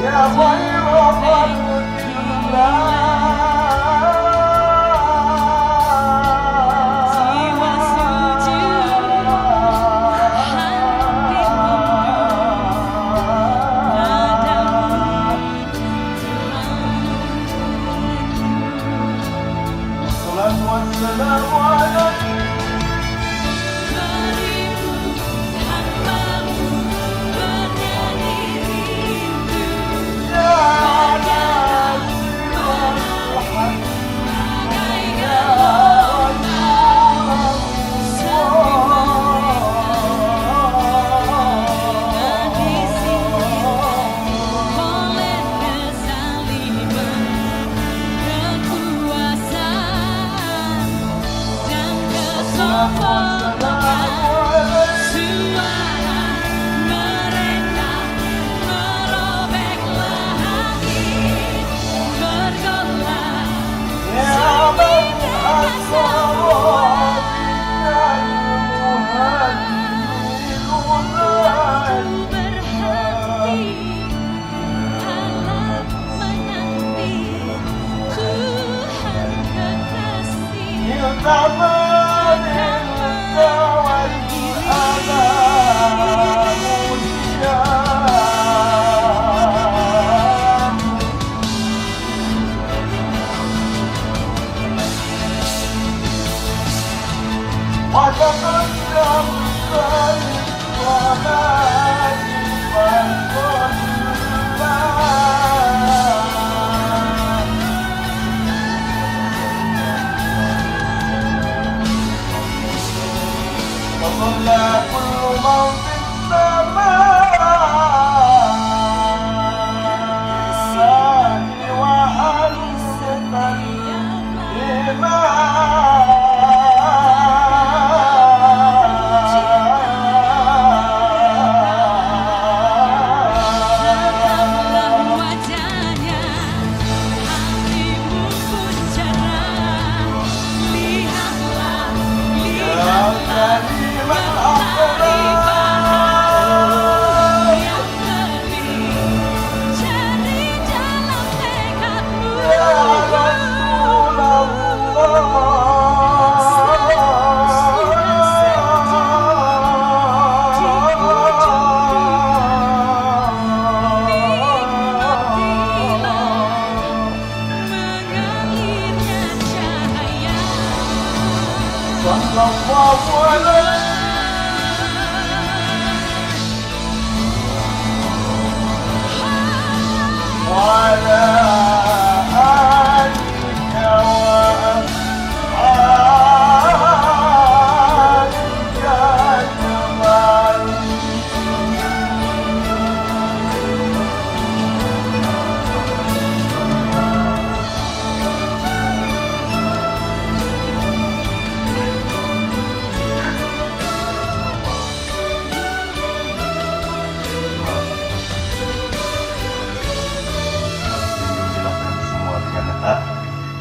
يا خير خلق الله والسلام عليك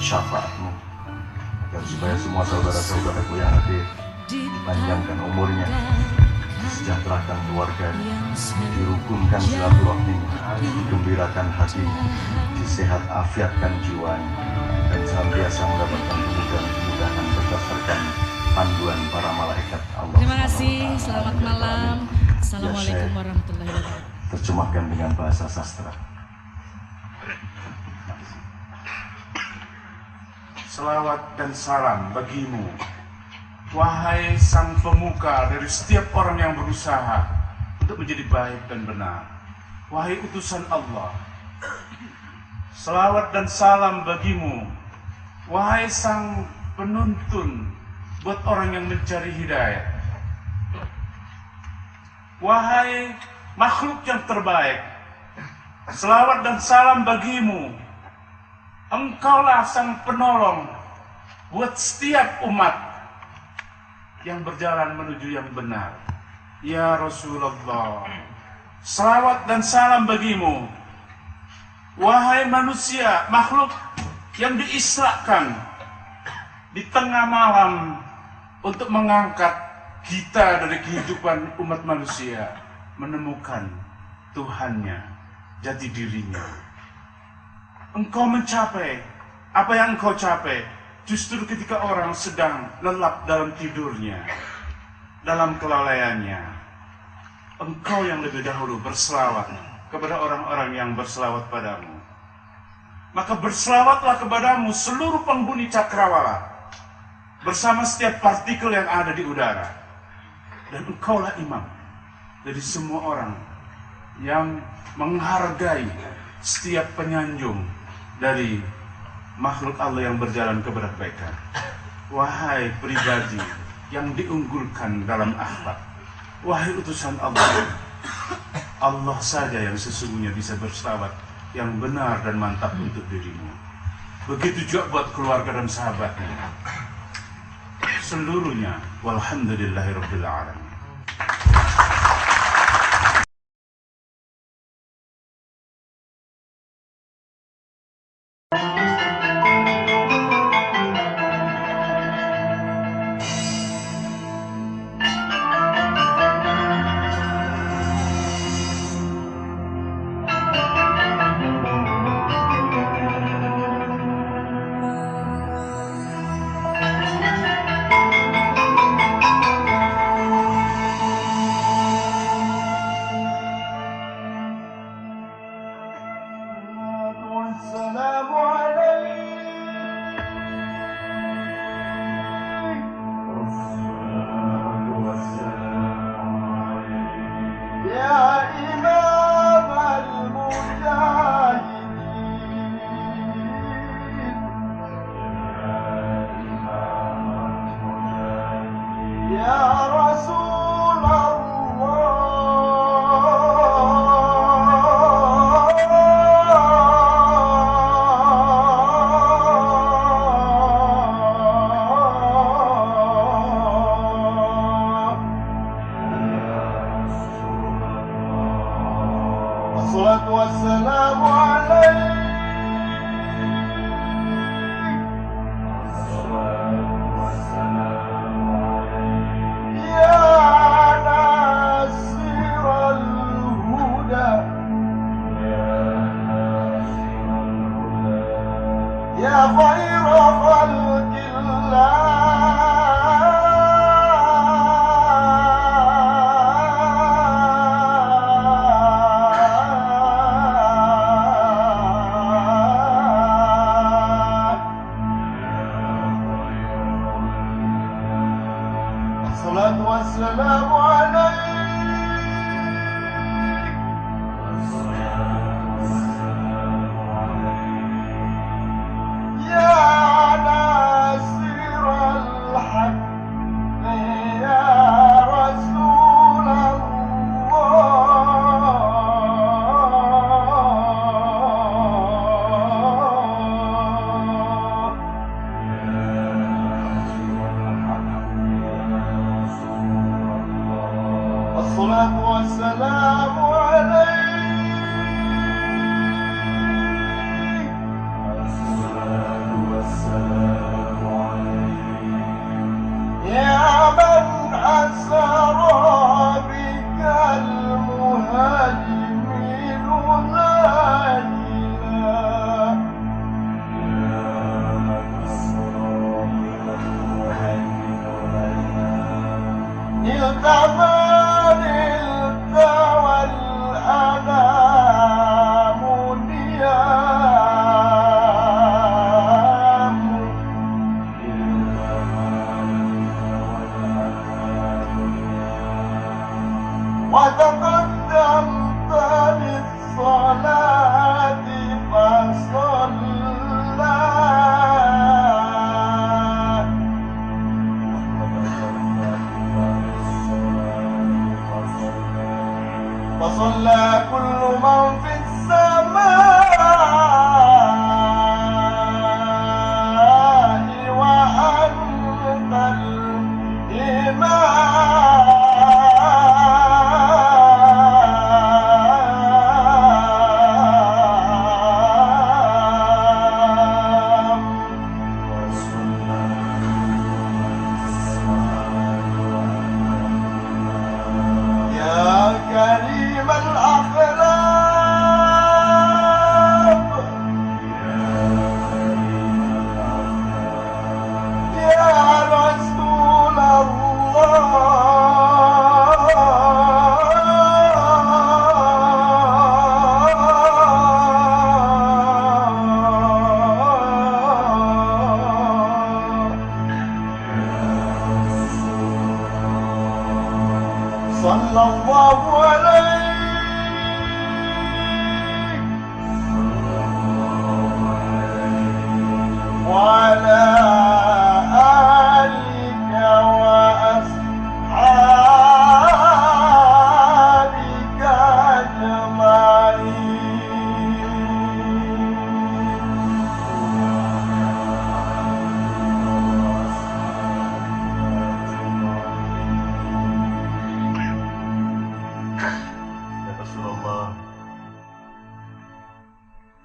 syafaatmu agar supaya semua saudara-saudaraku yang hadir dipanjangkan umurnya, disejahterakan keluarganya, dirukunkan silaturahminya, digembirakan hatinya, disehat afiatkan jiwanya, dan senantiasa mendapatkan kemudahan berdasarkan panduan para malaikat Allah. Terima kasih, selamat malam. Assalamualaikum warahmatullahi wabarakatuh. Terjemahkan dengan bahasa sastra. Selawat dan salam bagimu, wahai sang pemuka dari setiap orang yang berusaha untuk menjadi baik dan benar. Wahai utusan Allah, selawat dan salam bagimu, wahai sang penuntun buat orang yang mencari hidayah. Wahai makhluk yang terbaik, selawat dan salam bagimu. Engkaulah sang penolong buat setiap umat yang berjalan menuju yang benar. Ya Rasulullah, selawat dan salam bagimu. Wahai manusia, makhluk yang diisrakan di tengah malam untuk mengangkat kita dari kehidupan umat manusia menemukan Tuhannya. jati dirinya. Engkau mencapai apa yang engkau capai justru ketika orang sedang lelap dalam tidurnya, dalam kelalaiannya. Engkau yang lebih dahulu berselawat kepada orang-orang yang berselawat padamu. Maka berselawatlah kepadamu seluruh penghuni cakrawala bersama setiap partikel yang ada di udara. Dan engkaulah imam dari semua orang yang menghargai setiap penyanjung dari makhluk Allah yang berjalan kepada kebaikan. Wahai pribadi yang diunggulkan dalam akhlak, wahai utusan Allah, Allah saja yang sesungguhnya bisa berselawat yang benar dan mantap untuk dirimu. Begitu juga buat keluarga dan sahabatnya. Seluruhnya, walhamdulillahirabbil alamin. والصلاة والسلام عليك يا ناصر الهدى يا خير خلق الله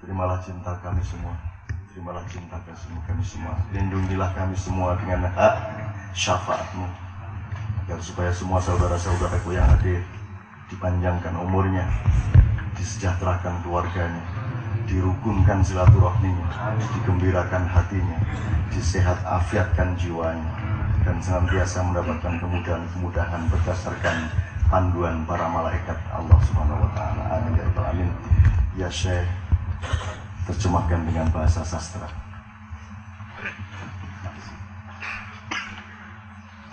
Terimalah cinta kami semua. Terimalah cinta kami semua. Lindungilah kami semua dengan hak syafaat-Mu, agar supaya semua saudara-saudaraku yang hadir dipanjangkan umurnya, disejahterakan keluarganya, dirukunkan silaturahminya, digembirakan hatinya, disehat afiatkan jiwanya, dan senantiasa mendapatkan kemudahan-kemudahan berdasarkan panduan para malaikat Allah Subhanahu wa taala. Amin ya rabbal alamin. Ya Syekh, terjemahkan dengan bahasa sastra.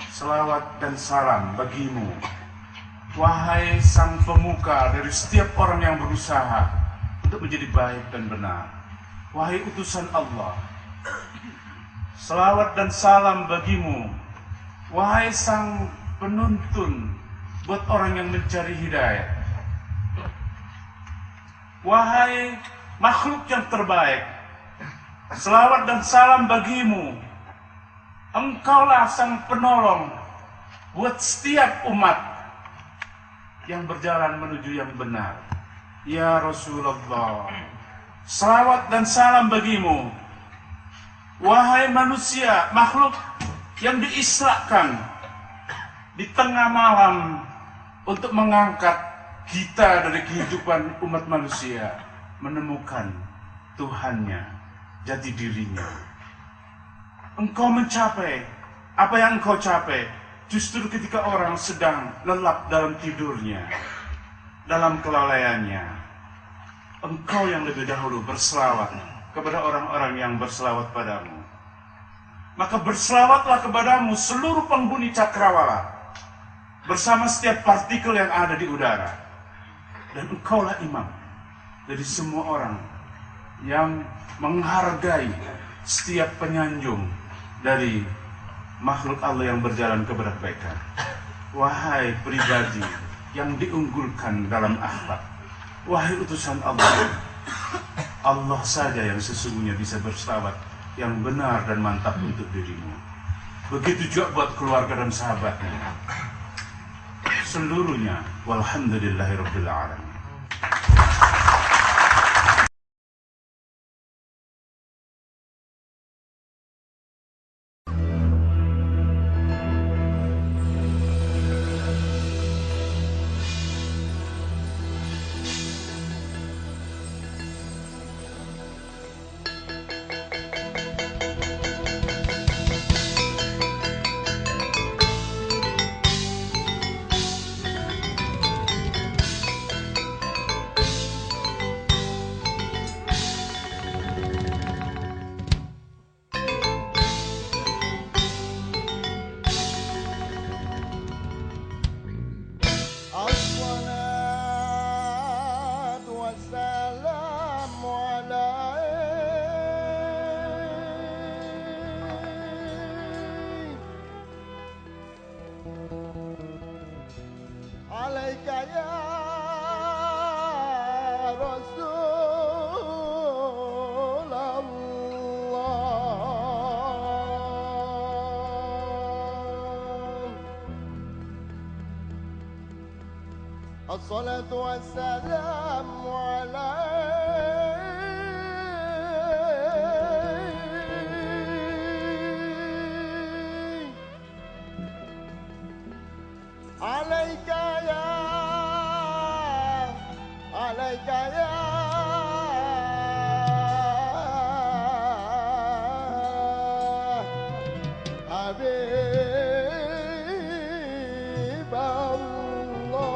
Selawat dan salam bagimu, wahai sang pemuka dari setiap orang yang berusaha untuk menjadi baik dan benar. Wahai utusan Allah, selawat dan salam bagimu, wahai sang penuntun buat orang yang mencari hidayah. Wahai makhluk yang terbaik, selawat dan salam bagimu. Engkaulah sang penolong buat setiap umat yang berjalan menuju yang benar. Ya Rasulullah, selawat dan salam bagimu, wahai manusia, makhluk yang diisrakan di tengah malam untuk mengangkat kita dari kehidupan umat manusia menemukan Tuhannya, jati dirinya. Engkau mencapai apa yang engkau capai justru ketika orang sedang lelap dalam tidurnya, dalam kelalaiannya. Engkau yang lebih dahulu berselawat kepada orang-orang yang berselawat padamu. Maka berselawatlah kepadamu seluruh penghuni cakrawala bersama setiap partikel yang ada di udara. Dan engkaulah imam dari semua orang yang menghargai setiap penyanjung dari makhluk Allah yang berjalan kepada kebaikan. Wahai pribadi yang diunggulkan dalam akhlak, wahai utusan Allah, Allah saja yang sesungguhnya bisa berselawat yang benar dan mantap untuk dirimu. Begitu juga buat keluarga dan sahabatnya seluruhnya. Walhamdulillahirabbil alamin. As-salatu wassalamu alaika ya Rasulullah. As-salatu wassalamu alaika ya Habib Allah.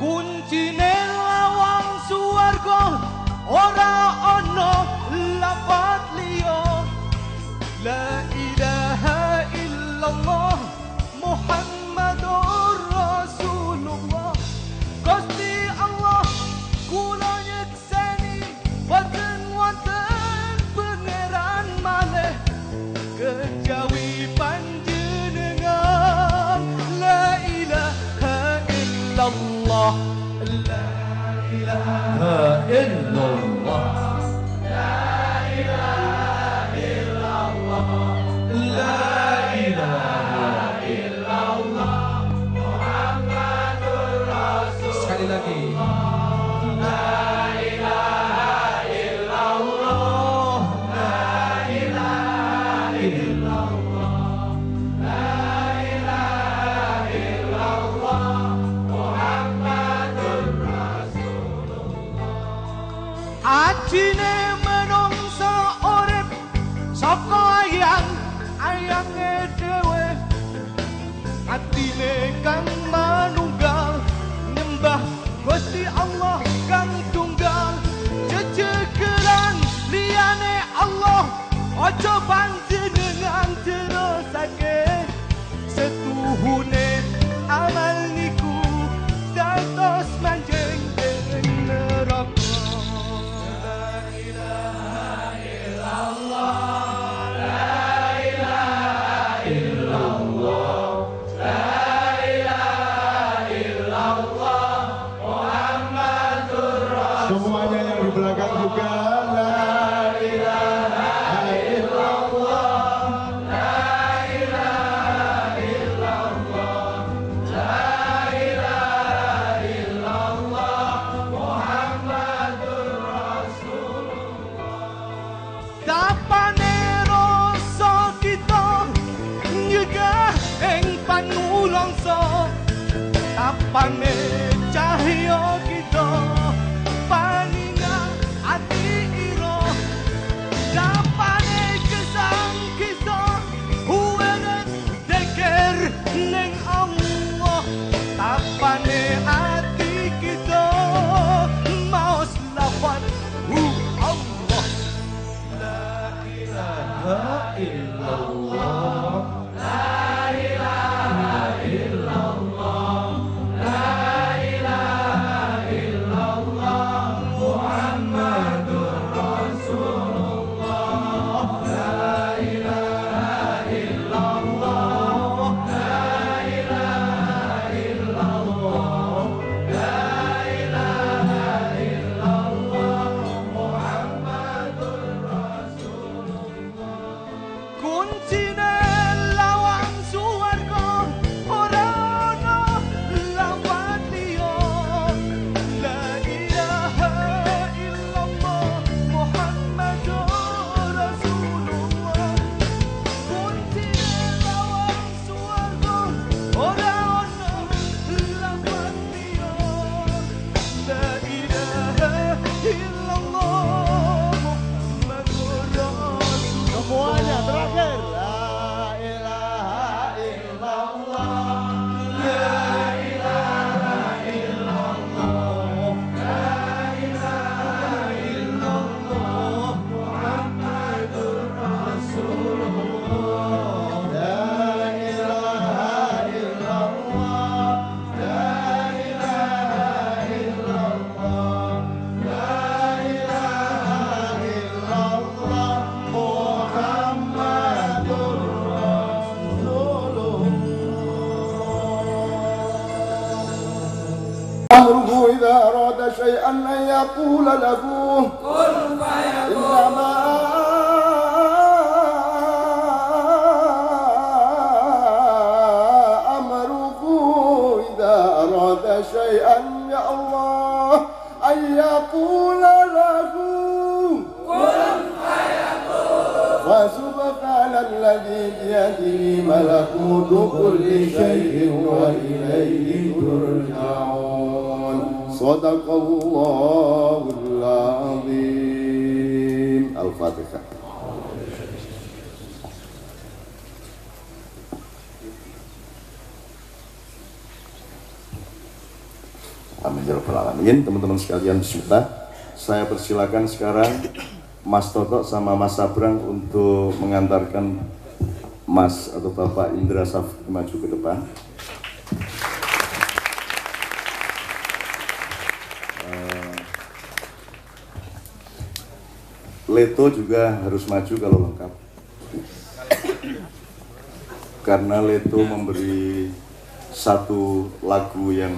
kuncine lawang swarga ora ana lafat liya la ilaha illallah Muhammadur Rasulullah. Gusti Allah kula nyekseni boten wonten pangeran malih kejawi panjenengan la ilaha illallah la ilaha illallah la ilaha illallah la ilaha illallah Muhammadur Rasulullah. Sekali lagi la ilaha illallah la ilaha illallah la ilaha illallah Muhammadur Rasulullah. Ajine menungso urip saka ayang-ayange dhewe atine kang manunggal nyembah Gusti Allah kang tunggal jejegeran liyane Allah aja panjenengan terusake setuhune amal niku dados manjing ing neraka la ilaha illallah la ilaha illallah la ilaha illallah Muhammadur Rasulullah. Semuanya yang di belakang juga la ilaha illallah La ilaha illallah La ilaha illallah Muhammadur Rasulullah. Tapane rasa kita nyegah ing panulangsa tapane cahya kita paningal ati ira tapane kesang kita huweret deker ning Allah tapane ati kita maos lafat Allah la ilaha illallah la ilaha illallah la ilaha illallah Muhammadur Rasulullah la ilaha illallah la ilaha illallah la ilaha illallah Muhammadur Rasulullah. Kuncine lawang swarga ora ana lafat liya la ilaha illallah Muhammadur Rasulullah. Kuncine lawang swarga ora ana lafat liya la ilaha illallah Muhammadur Rasulullah. semuanya terakhir la ilaha illallah La ilaha illallah La ilaha illallah Muhammadur Rasulullah la ilaha illallah la ilaha illallah la ilaha illallah Muhammadur Rasulullah. أمره إذا أراد شيئا أن يقول له كن فيكون أمره إذا أراد شيئا يا الله أن يقول له كن فيكون وسبحان الذي بيده ملكوت كل شيء وإليه ترجعون. صدق الله العظيم. الفاتحة. Amin ya rabbal alamin. Teman-teman sekalian, bismillah. Saya persilakan sekarang Mas Toto sama Mas Sabrang untuk mengantarkan Mas atau Bapak Indra Safri maju ke depan. Leto juga harus maju kalau lengkap, karena Leto memberi satu lagu yang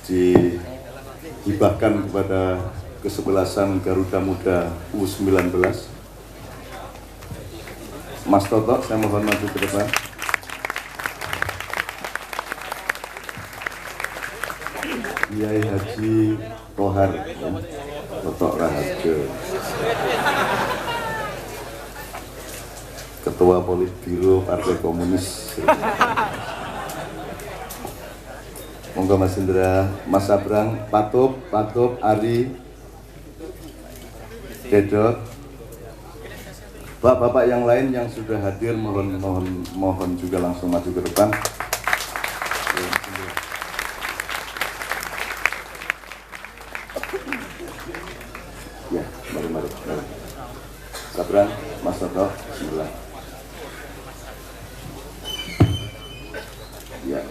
dihibahkan kepada kesebelasan Garuda Muda U19. Mas Toto, saya mohon maju ke depan. Kiai Haji Tohar, ya. Toto Raharjo, Ketua Politbiro Partai Komunis. Monggo Mas Indra, Mas Sabrang, Patup, Ari, Dedot, bapak-bapak yang lain yang sudah hadir mohon juga langsung maju ke depan. Ya, mari. Sabrang, Mas Toto, bismillah. Ya.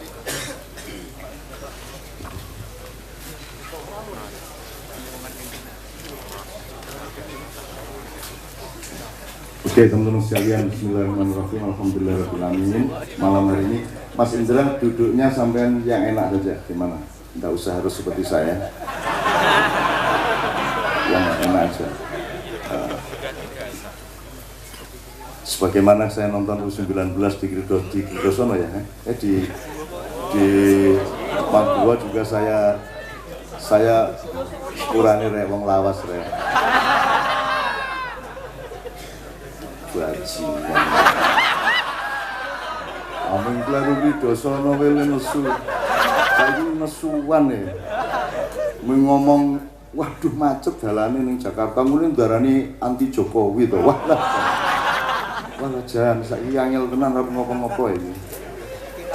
Oke teman-teman sekalian, bismillahirrahmanirrahim, alhamdulillahirrahmanirrahim. Malam hari ini Mas Indra duduknya sampean yang enak saja, gimana? Tidak usah harus seperti saya, yang enak aja. Sebagaimana saya nonton U19 di Kridosono ya, di Papua juga saya kurani wong lawas bajingan. Amin kleru Kridosono wele nesu. Saiki nesuan ya. Ngomong waduh macet dalane ning Jakarta ngene ndarani anti Jokowi to. Wah jan saiki angel tenan arep ngopo-ngopo iki.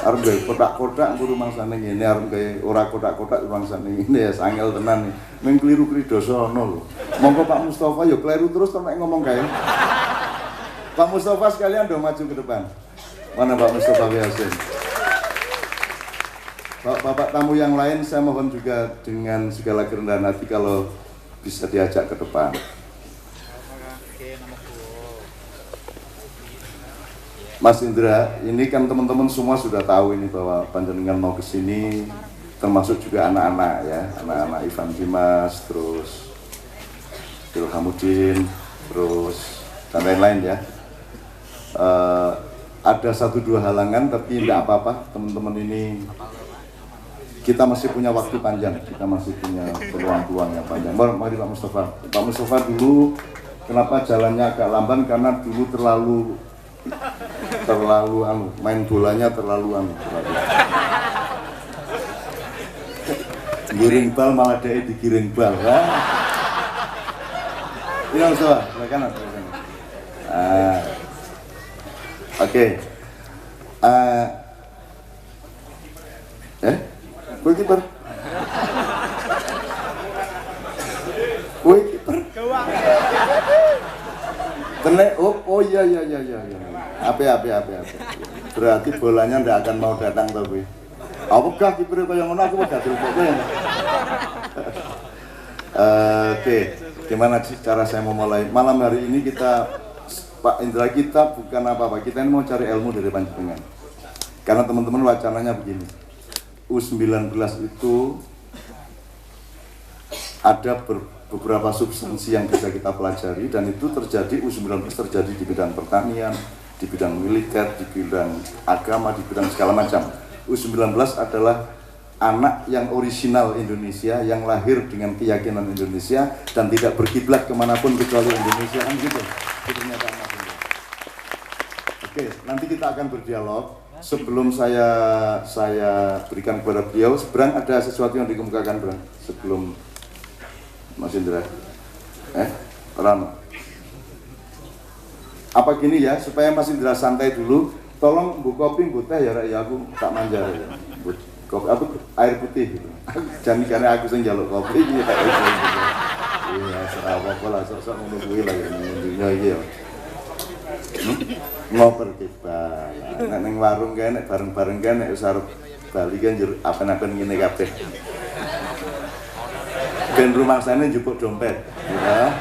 Arep gawe kotak-kotak kudu mangsane ngene, arep gawe ora kotak-kotak mangsane ngene ya angel tenan. Ming kliru Kridosono lho. Monggo Pak Mustofa ya kleru terus nek ngomong kae. Pak Mustofa sekalian dong maju ke depan. Mana Pak Mustofa Yasin? Bapak tamu yang lain saya mohon juga dengan segala kerendahan hati kalau bisa diajak ke depan. Mas Indra, ini kan teman-teman semua sudah tahu ini bahwa panjenengan mau ke sini, termasuk juga anak-anak ya, anak-anak Ivan Dimas, terus Ilhamuddin, terus dan lain-lain ya. Ada 1-2 halangan, tapi tidak apa-apa teman-teman, ini kita masih punya waktu panjang, kita masih punya peluang-peluang yang panjang. Mari Pak Mustofa. Pak Mustofa dulu kenapa jalannya agak lamban, karena dulu terlalu main bolanya terlalu giring bal malah dia digiring bal. Ini Mustofa, silakan. Oke. Kowe kiper. Tenek, oh iya. Ape. Berarti bolanya ndak akan mau datang to kowe. Apa gak kiper kaya ngono aku udah kowe. Oke. Gimana cara saya mau mulai? Malam hari ini Pak Indra, kita bukan apa-apa, kita ini mau cari ilmu dari panjenengan. Karena teman-teman wacananya begini, U19 itu ada beberapa substansi yang bisa kita pelajari, dan itu terjadi, U19 terjadi di bidang pertanian, di bidang militer, di bidang agama, di bidang segala macam. U19 adalah anak yang orisinal Indonesia, yang lahir dengan keyakinan Indonesia dan tidak berkiblat kemanapun kecuali Indonesia, kan gitu. Oke, nanti kita akan berdialog. Sebelum saya berikan kepada beliau, Brang, ada sesuatu yang dikemukakan, Brang, sebelum Mas Indra. Rano. Apa gini ya, supaya Mas Indra santai dulu, tolong bu kopi, bu teh ya, aku tak manja ya. kopi apa air putih gitu. Jangan karena aku sing njaluk kopi iki tak iso. Iya, serah apa lah sok-sok ngono kuwi lah dunya iki ya. Ngoper kita. Nek ning warung kae nek bareng-bareng kae nek wis arep bali kan apen-apen ngene kabeh. Ben rumangsane njupuk dompet, ya.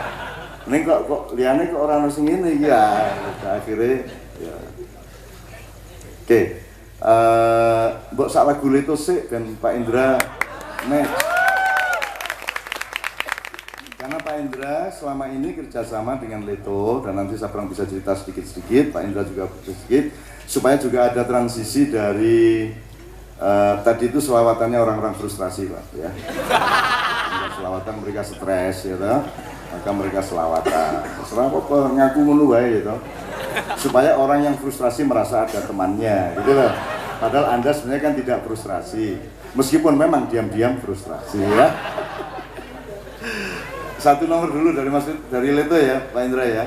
Ning kok liyane kok ora ono sing ngene iki ya. Akhire ya. Oke. Mbok sak lagu Leto sik dan Pak Indra next. Karena Pak Indra selama ini kerjasama dengan Leto dan nanti Sabrang bisa cerita sedikit-sedikit, Pak Indra juga sedikit supaya juga ada transisi dari tadi itu selawatannya orang-orang frustrasi Pak ya. Selawatan mereka stres ya toh, maka mereka selawatan. Serah apa ngaku ngono wae ya toh. Supaya orang yang frustrasi merasa ada temannya gitu loh. Padahal Anda sebenarnya kan tidak frustrasi. Meskipun memang diam-diam frustrasi ya. Satu nomor dulu dari Leto ya, Pak Indra ya.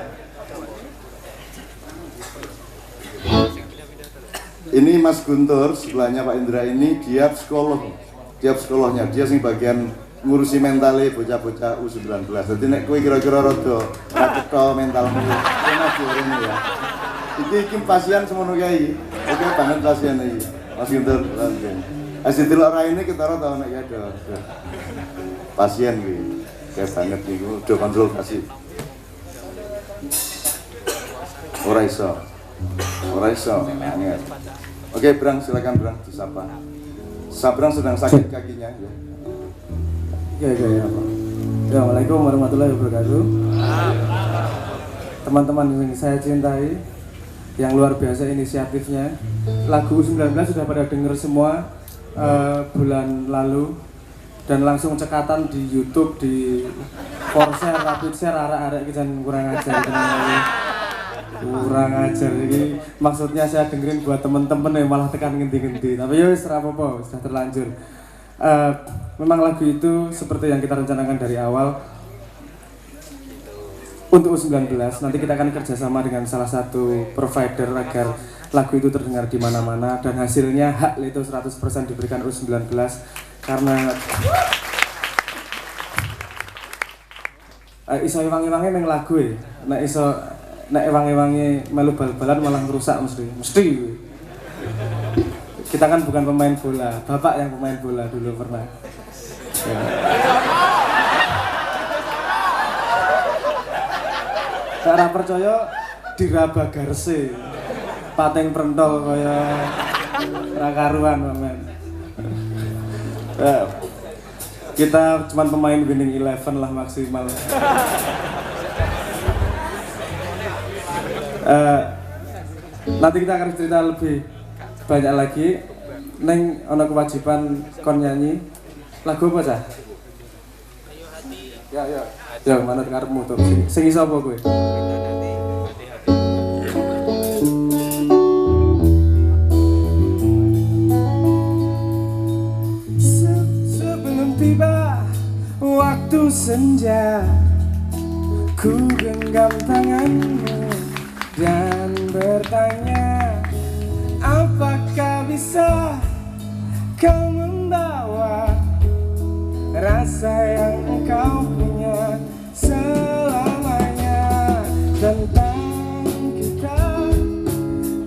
Ini Mas Guntur, sebelahnya Pak Indra ini dia psikolog. Dia psikolognya, dia sing bagian ngurusi mentalnya bocah-bocah U19. Jadi nek kowe kira-kira rada ketho mentalmu. Kena diureni ya. Iki pasien semono kae. Oke banget pasien iki. Mas Guntur langsung. Asih delok raine ketara tau nek ada. Pasien iki. Kayak banget niku udah konsultasi. Ora iso. Angel. Oke, Brang, silakan Brang disapa. Sabrang sedang sakit kakinya ya. Ya, Pak. Assalamualaikum warahmatullahi wabarakatuh. Teman-teman yang saya cintai, yang luar biasa inisiatifnya. Lagu 19 sudah pada denger semua bulan lalu dan langsung cekatan di YouTube, di Forshare, Rapid Share, arek-arek iki kurang ajar kurang ajar ini. Maksudnya saya dengerin buat temen-temen yang malah tekan ngendi-ngendi. Tapi ya wis ora apa-apa, sudah terlanjur. Memang lagu itu seperti yang kita rencanakan dari awal untuk U19. Nanti kita akan kerjasama dengan salah satu provider agar lagu itu terdengar di mana-mana dan hasilnya hak Leto 100% diberikan U19 karena iso ewangi-ewangi neng lagu ya. Nek ewangi-ewangi melu bal-balan malah ngerusak mesti. Kita kan bukan pemain bola, bapak yang pemain bola dulu pernah. Ya. Cara percaya diraba garse, pateng prentol kaya rakaruan men. Kita cuma pemain winning 11 lah maksimal. Nanti kita akan cerita lebih banyak lagi. Neng ono kewajiban kon nyanyi lagu apa sah? Ya mana karepmu tuh sing iso apa kowe? Sebelum tiba waktu senja, ku genggam tanganmu dan bertanya, apakah bisa kau membawa rasa yang engkau punya selamanya tentang kita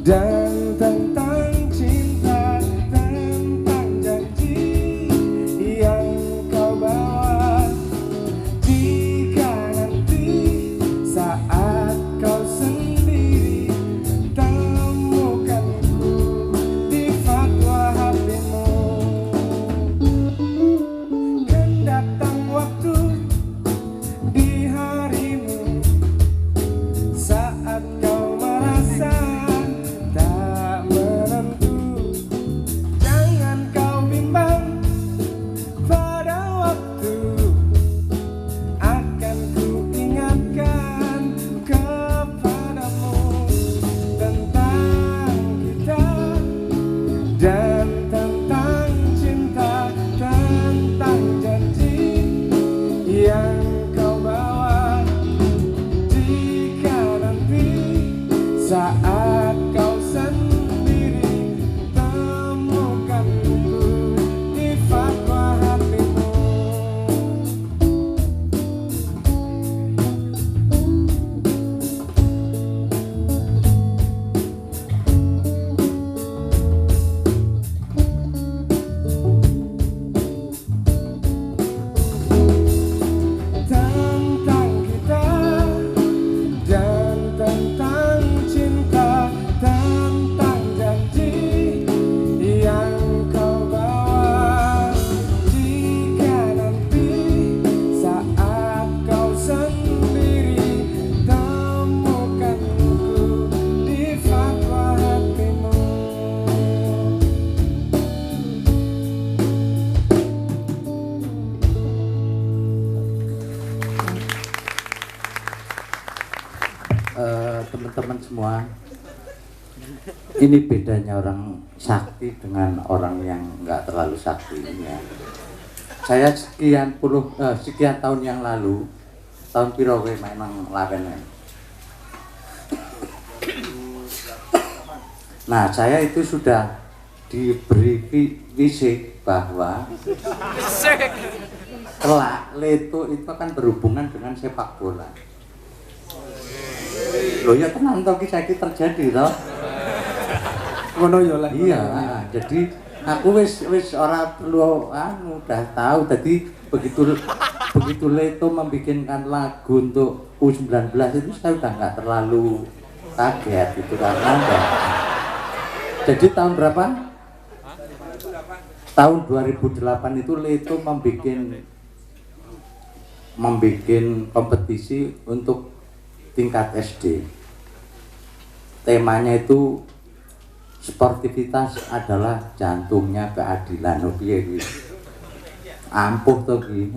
dan tentang cinta, tentang janji yang kau bawa. Jika nanti saat kau sendiri temukanku di fatwa hatimu, kan datang teman-teman semua, ini bedanya orang sakti dengan orang yang nggak terlalu sakti ya. Saya sekian tahun yang lalu, tahun piro kowe main nang Lawen. Nah, saya itu sudah diberi visi bahwa kelak Leto itu akan berhubungan dengan sepak bola. Loh ya tenang toh kisah ini terjadi toh. Ngono ya lah. Iya, jadi aku wis ora perlu udah tahu. Tadi begitu Leto membikinkan lagu untuk U19 itu saya udah nggak terlalu kaget gitu karena jadi tahun berapa? Tahun 2008 itu Leto membikin kompetisi untuk tingkat SD. Temanya itu sportivitas adalah jantungnya keadilan. Oh piye iki? Ampuh to iki.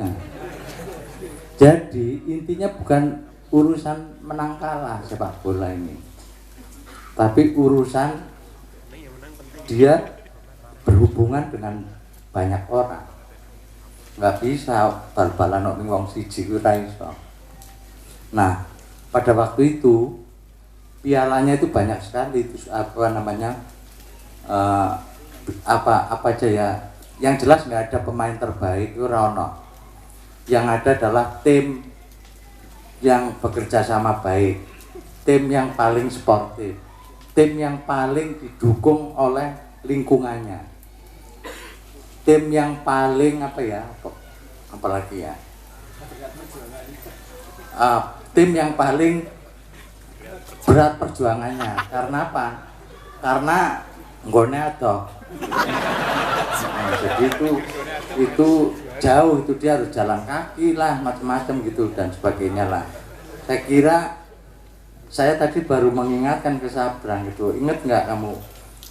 Jadi intinya bukan urusan menang kalah sepak bola ini. Tapi urusan dia berhubungan dengan banyak orang. Nggak bisa bal-balan ning wong siji kuwi ra iso. Nah, pada waktu itu pialanya itu banyak sekali, itu apa namanya apa aja ya, yang jelas nggak ada pemain terbaik itu Rono. Yang ada adalah tim yang bekerja sama baik, tim yang paling sportif, tim yang paling didukung oleh lingkungannya, tim yang paling apalagi ya, tim yang paling berat perjuangannya. Karena apa? Karena nggone adoh. Nah, jadi itu jauh, itu dia harus jalan kaki lah, macam-macam gitu dan sebagainya lah. Saya kira saya tadi baru mengingatkan ke Sabrang gitu. Ingat nggak kamu?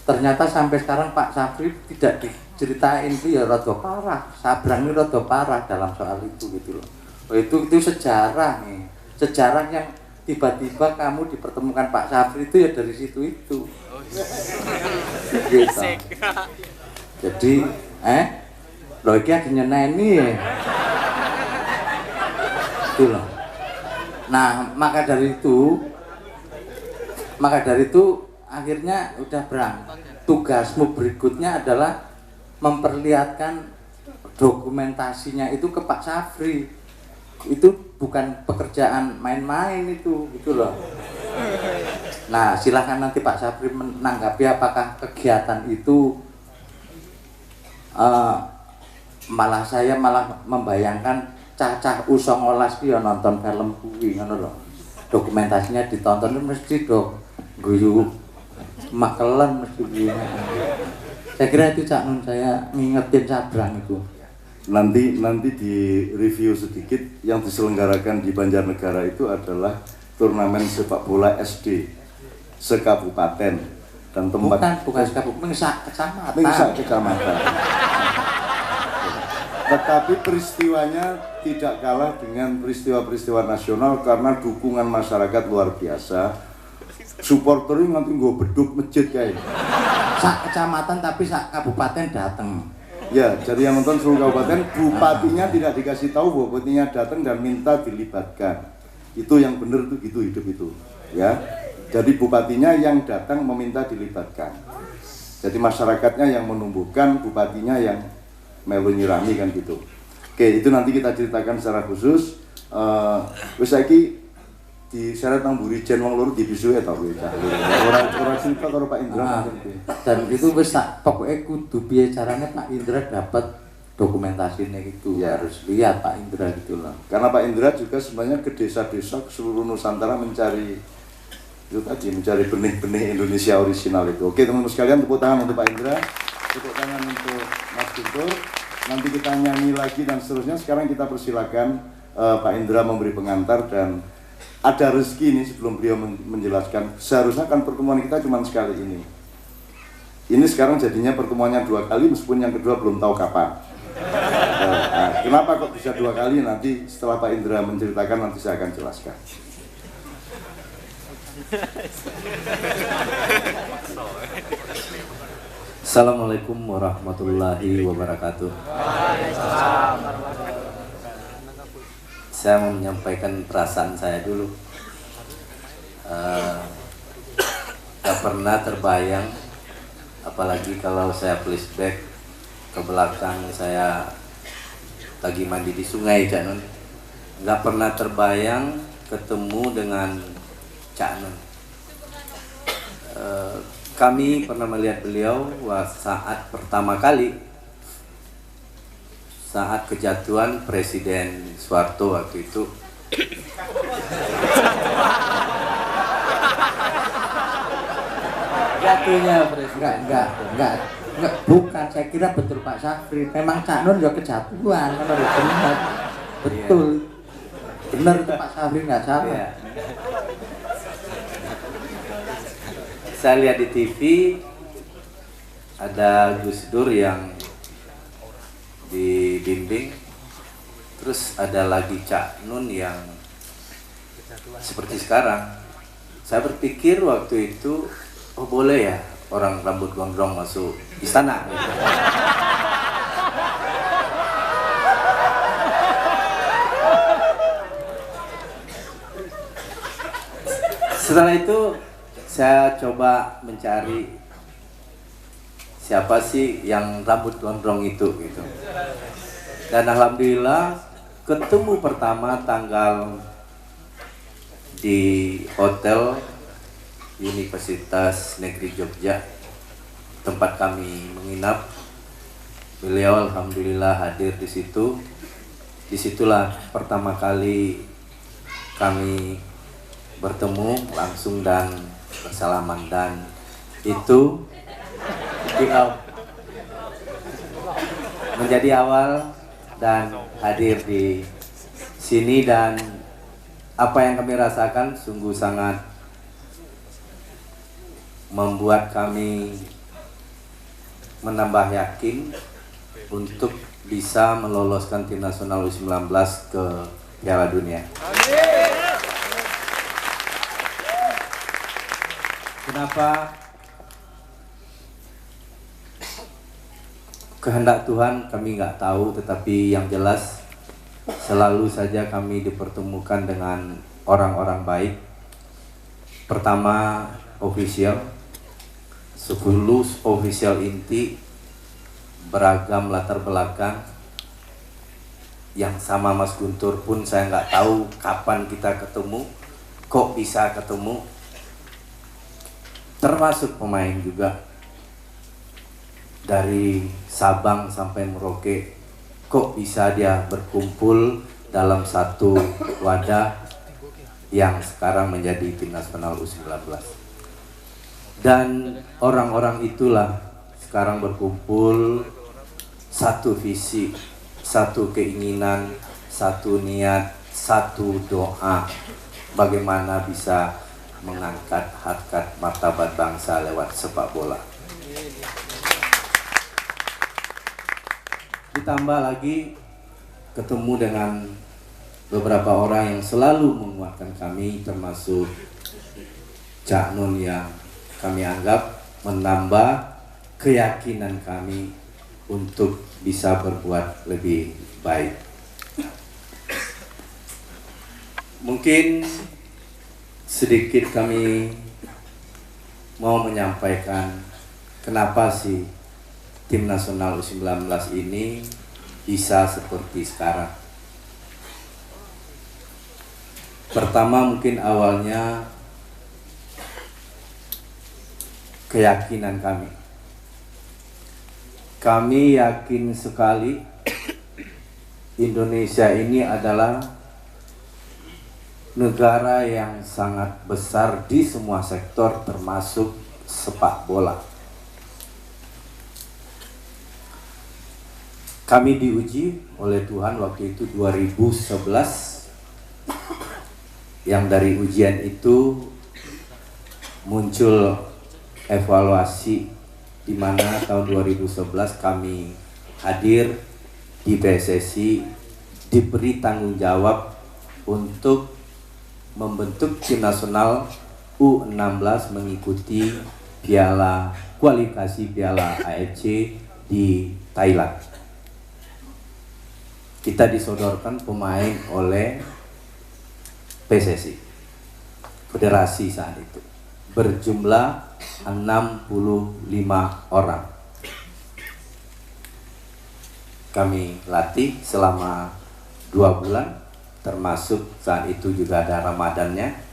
Ternyata sampai sekarang Pak Sabri tidak diceritain itu ya rada parah. Sabrang ini rada parah dalam soal itu gitu loh. Oh, itu sejarah nih. Sejarah yang tiba-tiba kamu dipertemukan Pak Sabri itu ya dari situ itu. Gitu. Jadi, loh iki ada nyeneni ya. Itu loh. Nah, maka dari itu akhirnya udah Brang. Tugasmu berikutnya adalah memperlihatkan dokumentasinya itu ke Pak Sabri. Itu bukan pekerjaan main-main itu, gitu loh. Nah, silahkan nanti Pak Sabri menanggapi apakah kegiatan itu malah saya membayangkan cacah U19 ki ya nonton film kuwi ngono lho. Dokumentasinya ditonton mesti dong guyu makelen mesti kuwi. Saya kira itu Cak Nun, saya ngingetin Sabrang itu. Nanti di review sedikit, yang diselenggarakan di Banjarnegara itu adalah turnamen sepak bola SD sekabupaten dan tempat bukan sekabupaten, kecamatan. Tetapi peristiwanya tidak kalah dengan peristiwa-peristiwa nasional karena dukungan masyarakat luar biasa. Supporternya nanti gue beduk masjid kayak. Sak kecamatan tapi sak kabupaten datang. Ya, jadi yang nonton seluruh kabupaten, bupatinya tidak dikasih tahu bahwa bupatinya datang dan minta dilibatkan. Itu yang benar tuh gitu hidup itu, ya. Jadi bupatinya yang datang meminta dilibatkan. Jadi masyarakatnya yang menumbuhkan, bupatinya yang melu nyirami kan gitu. Oke, itu nanti kita ceritakan secara khusus. Wis saiki di syarat nang Burijen wong loro dibisuke ta kowe cah. Ora cerita karo Pak Indra nanti. Dan itu wis pokoke kudu piye carane Pak Indra dapat dokumentasinya gitu. Ya harus lihat Pak Indra gitu loh. Karena Pak Indra juga sebenarnya ke desa-desa ke seluruh Nusantara mencari benih-benih Indonesia orisinal itu. Oke teman-teman sekalian, tepuk tangan untuk Pak Indra, tepuk tangan untuk Mas Guntur. Nanti kita nyanyi lagi dan seterusnya. Sekarang kita persilakan Pak Indra memberi pengantar dan ada rezeki ini sebelum beliau menjelaskan. Seharusnya kan pertemuan kita cuma sekali ini. Ini sekarang jadinya pertemuannya 2 kali meskipun yang kedua belum tahu kapan. Nah, kenapa kok bisa 2 kali? Nanti setelah Pak Indra menceritakan nanti saya akan jelaskan. Assalamualaikum warahmatullahi wabarakatuh. Saya mau menyampaikan perasaan saya dulu. Gak pernah terbayang, apalagi kalau saya flashback ke belakang, saya lagi mandi di sungai Cak Nun. Gak pernah terbayang ketemu dengan Cak Nun. Kami pernah melihat beliau saat pertama kali, saat kejatuhan Presiden Soeharto waktu itu. Jatuhnya Presiden enggak, bukan, saya kira betul Pak Syafri. Memang Cak Nun juga kejatuhan, kan harus benar. Betul. Benar itu Pak Syafri, enggak salah. Ya. Saya lihat di TV ada Gus Dur yang dibimbing, terus ada lagi Cak Nun yang seperti sekarang. Saya berpikir waktu itu, oh boleh ya orang rambut gondrong masuk istana gitu. Setelah itu saya coba mencari siapa sih yang rambut gondrong itu gitu. Dan alhamdulillah ketemu pertama tanggal di Hotel Universitas Negeri Jogja, tempat kami menginap. Beliau alhamdulillah hadir di situ. Disitulah pertama kali kami bertemu langsung dan bersalaman, dan itu menjadi awal dan hadir di sini, dan apa yang kami rasakan sungguh sangat membuat kami menambah yakin untuk bisa meloloskan tim nasional U19 ke Piala Dunia. Kenapa? Kehendak Tuhan kami nggak tahu, tetapi yang jelas selalu saja kami dipertemukan dengan orang-orang baik. Pertama official, 10 official inti, beragam latar belakang. Yang sama Mas Guntur pun saya nggak tahu kapan kita ketemu, kok bisa ketemu. Termasuk pemain juga dari Sabang sampai Merauke, kok bisa dia berkumpul dalam satu wadah yang sekarang menjadi tim nasional U19. Dan orang-orang itulah sekarang berkumpul, satu visi, satu keinginan, satu niat, satu doa, bagaimana bisa mengangkat harkat martabat bangsa lewat sepak bola. Ditambah lagi ketemu dengan beberapa orang yang selalu menguatkan kami, termasuk Cak Nun yang kami anggap menambah keyakinan kami untuk bisa berbuat lebih baik. Mungkin sedikit kami mau menyampaikan kenapa sih tim nasional U19 ini bisa seperti sekarang. Pertama mungkin awalnya keyakinan kami. Kami yakin sekali Indonesia ini adalah negara yang sangat besar di semua sektor, termasuk sepak bola. Kami diuji oleh Tuhan waktu itu 2011, yang dari ujian itu muncul evaluasi, di mana tahun 2011 kami hadir di PSSI, diberi tanggung jawab untuk membentuk tim nasional U16 mengikuti kualifikasi Piala AFC di Thailand. Kita disodorkan pemain oleh PSSI, federasi saat itu, berjumlah 65 orang. Kami latih selama 2 bulan, termasuk saat itu juga ada Ramadannya.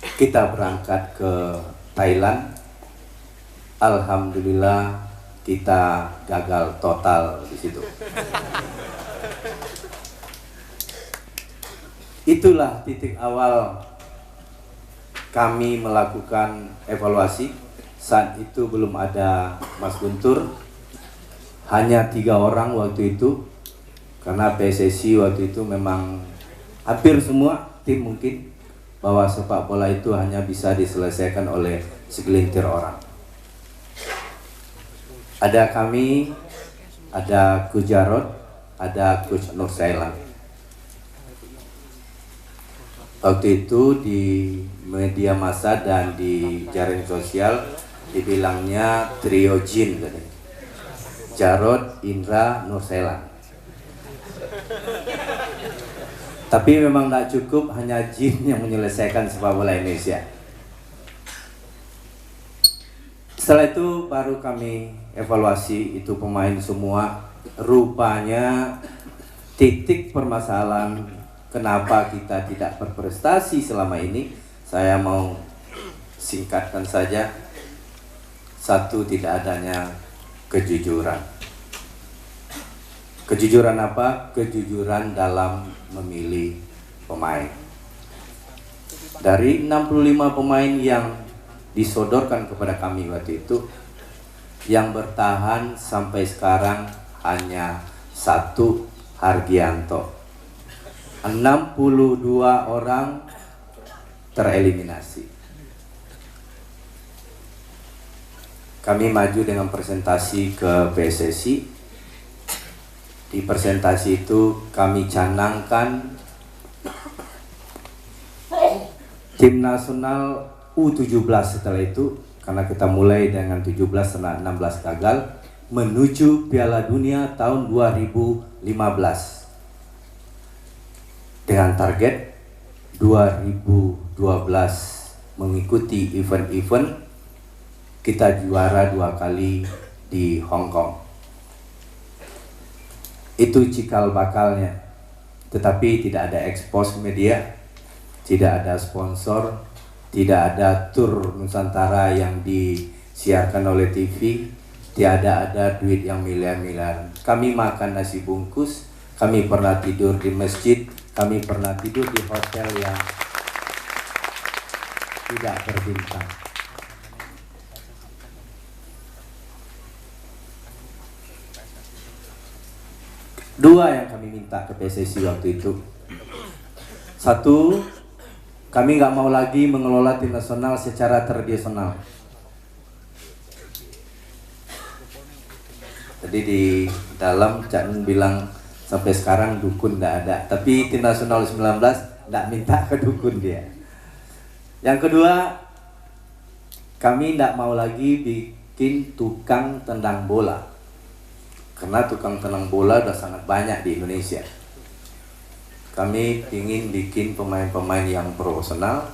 Kita berangkat ke Thailand. Alhamdulillah kita gagal total di situ. Itulah titik awal kami melakukan evaluasi. Saat itu belum ada Mas Guntur, hanya 3 orang waktu itu, karena PSSI waktu itu memang hampir semua tim mungkin bahwa sepak bola itu hanya bisa diselesaikan oleh segelintir orang. Ada kami, ada Coach Jarod, ada Coach Nur Sailan. Waktu itu di media massa dan di jaring sosial dibilangnya trio jin katanya. Jarod, Indra, Nur Sailan. Tapi memang tidak cukup hanya jin yang menyelesaikan sepak bola Indonesia. Setelah itu baru kami evaluasi itu pemain semua. Rupanya titik permasalahan kenapa kita tidak berprestasi selama ini, saya mau singkatkan saja. Satu, tidak adanya kejujuran. Kejujuran apa? Kejujuran dalam memilih pemain. Dari 65 pemain yang disodorkan kepada kami waktu itu, yang bertahan sampai sekarang hanya 1, Hargianto. 62 orang tereliminasi. Kami maju dengan presentasi ke PSSI. Di presentasi itu kami canangkan tim nasional U17 setelah itu, karena kita mulai dengan 17 setelah 16 gagal, menuju Piala Dunia tahun 2015. Dengan target 2012 mengikuti event-event, kita juara 2 kali di Hong Kong. Itu cikal bakalnya. Tetapi tidak ada ekspos media, tidak ada sponsor, tidak ada tur Nusantara yang disiarkan oleh TV, tidak ada duit yang miliar-miliar. Kami makan nasi bungkus, kami pernah tidur di masjid, kami pernah tidur di hotel yang tidak berbintang. Dua yang kami minta ke PSSI waktu itu. Satu, kami nggak mau lagi mengelola tim nasional secara tradisional. Jadi di dalam Cak Nun bilang sampai sekarang dukun nggak ada, tapi tim nasional 19 nggak minta ke dukun dia. Yang kedua, kami nggak mau lagi bikin tukang tendang bola, karena tukang tendang bola udah sangat banyak di Indonesia. Kami ingin bikin pemain-pemain yang profesional,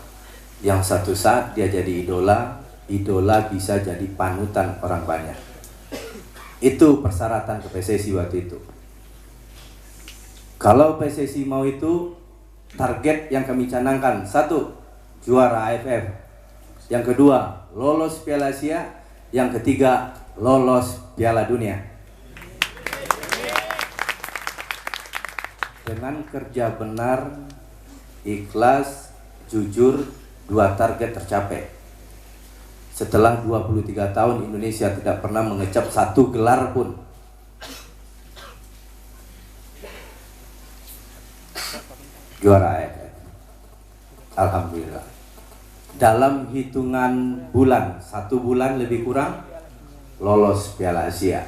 yang satu saat dia jadi idola bisa jadi panutan orang banyak. Itu persyaratan ke PSSI waktu itu. Kalau PSSI mau itu, target yang kami canangkan, 1, juara AFF. Yang kedua, lolos Piala Asia. Yang ketiga, lolos Piala Dunia. Dengan kerja benar, ikhlas, jujur, 2 target tercapai. Setelah 23 tahun Indonesia tidak pernah mengecap 1 gelar pun. Juara AFF. Alhamdulillah. Dalam hitungan bulan, 1 bulan lebih kurang, lolos Piala Asia.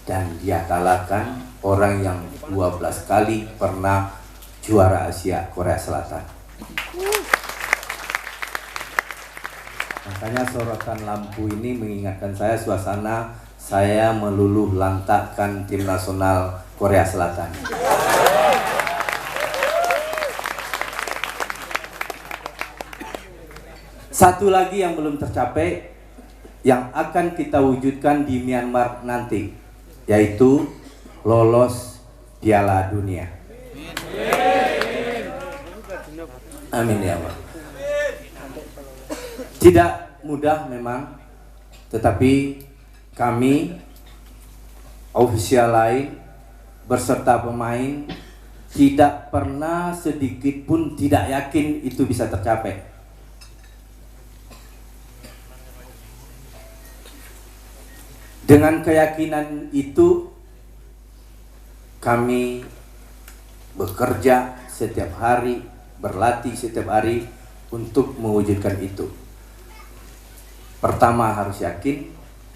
Dan dia kalahkan orang yang 12 kali pernah juara Asia, Korea Selatan. Makanya sorotan lampu ini mengingatkan saya suasana saya meluluh lantakkan tim nasional Korea Selatan. Satu lagi yang belum tercapai, yang akan kita wujudkan di Myanmar nanti, yaitu lolos Piala Dunia. Amin ya Allah. Tidak mudah memang, tetapi kami ofisial lain berserta pemain tidak pernah sedikit pun tidak yakin itu bisa tercapai. Dengan keyakinan itu kami bekerja setiap hari, berlatih setiap hari untuk mewujudkan itu. Pertama harus yakin,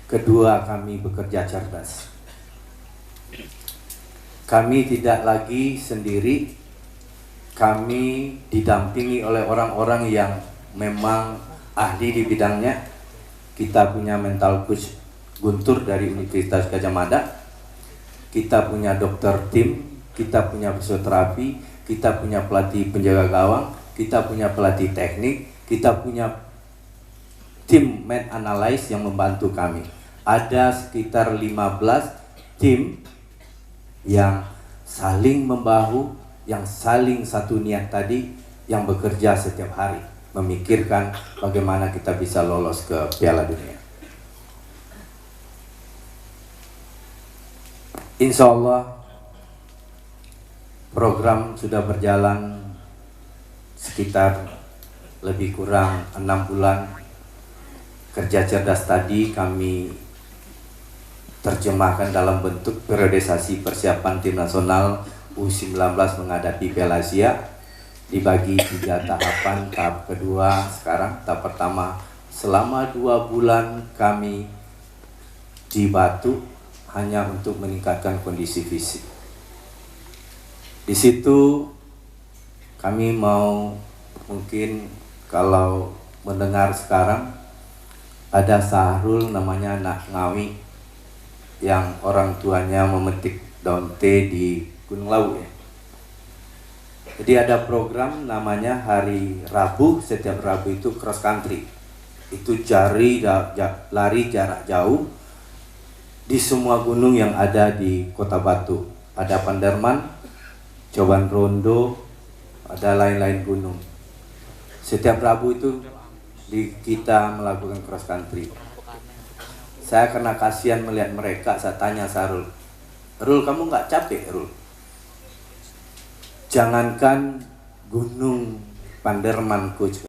kedua kami bekerja cerdas. Kami tidak lagi sendiri, kami didampingi oleh orang-orang yang memang ahli di bidangnya. Kita punya mental coach Guntur dari Universitas Gadjah Mada, kita punya dokter tim, kita punya fisioterapi, kita punya pelatih penjaga gawang, kita punya pelatih teknik, kita punya tim man analyze yang membantu kami. Ada sekitar 15 tim yang saling membahu, yang saling satu niat tadi, yang bekerja setiap hari memikirkan bagaimana kita bisa lolos ke Piala Dunia. Insya Allah program sudah berjalan sekitar lebih kurang 6 bulan. Kerja cerdas tadi kami terjemahkan dalam bentuk periodisasi persiapan tim nasional U19 menghadapi Piala Asia, dibagi 3 tahapan. Tahap kedua sekarang, tahap pertama selama 2 bulan kami di Batu hanya untuk meningkatkan kondisi fisik. Di situ kami mau, mungkin kalau mendengar sekarang ada Sahrul namanya anak Ngawi yang orang tuanya memetik daun teh di Gunung Lawu ya. Jadi ada program namanya hari Rabu, setiap Rabu itu cross country. Itu lari jarak jauh di semua gunung yang ada di Kota Batu. Ada Panderman, Coban Rondo, ada lain-lain gunung. Setiap Rabu itu kita melakukan cross country. Saya karena kasihan melihat mereka, saya tanya Sarul, Rul kamu nggak capek Rul? Jangankan gunung Panderman coach,